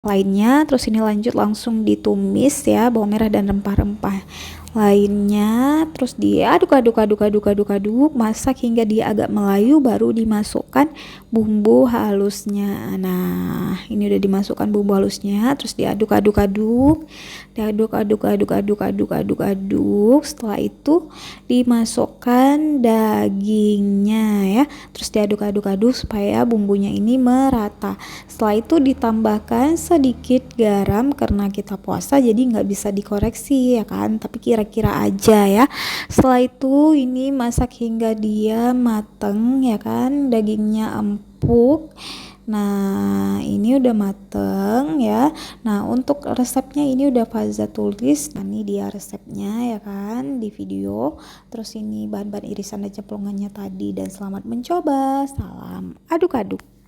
lainnya. Terus ini lanjut langsung ditumis ya, bawang merah dan rempah-rempah lainnya. Terus diaduk, masak hingga dia agak melayu, baru dimasukkan bumbu halusnya. Nah, ini udah dimasukkan bumbu halusnya, terus diaduk. Setelah itu dimasukkan dagingnya ya, terus diaduk supaya bumbunya ini merata. Setelah itu ditambahkan sedikit garam, karena kita puasa jadi nggak bisa dikoreksi ya kan, tapi kira-kira aja ya. Setelah itu ini masak hingga dia mateng ya kan, dagingnya empuk. Nah, ini udah mateng ya. Nah, untuk resepnya ini udah Faza tulis. Nah, ini dia resepnya ya kan di video. Terus ini bahan-bahan irisan dan cemplungannya tadi. Dan selamat mencoba. Salam aduk-aduk.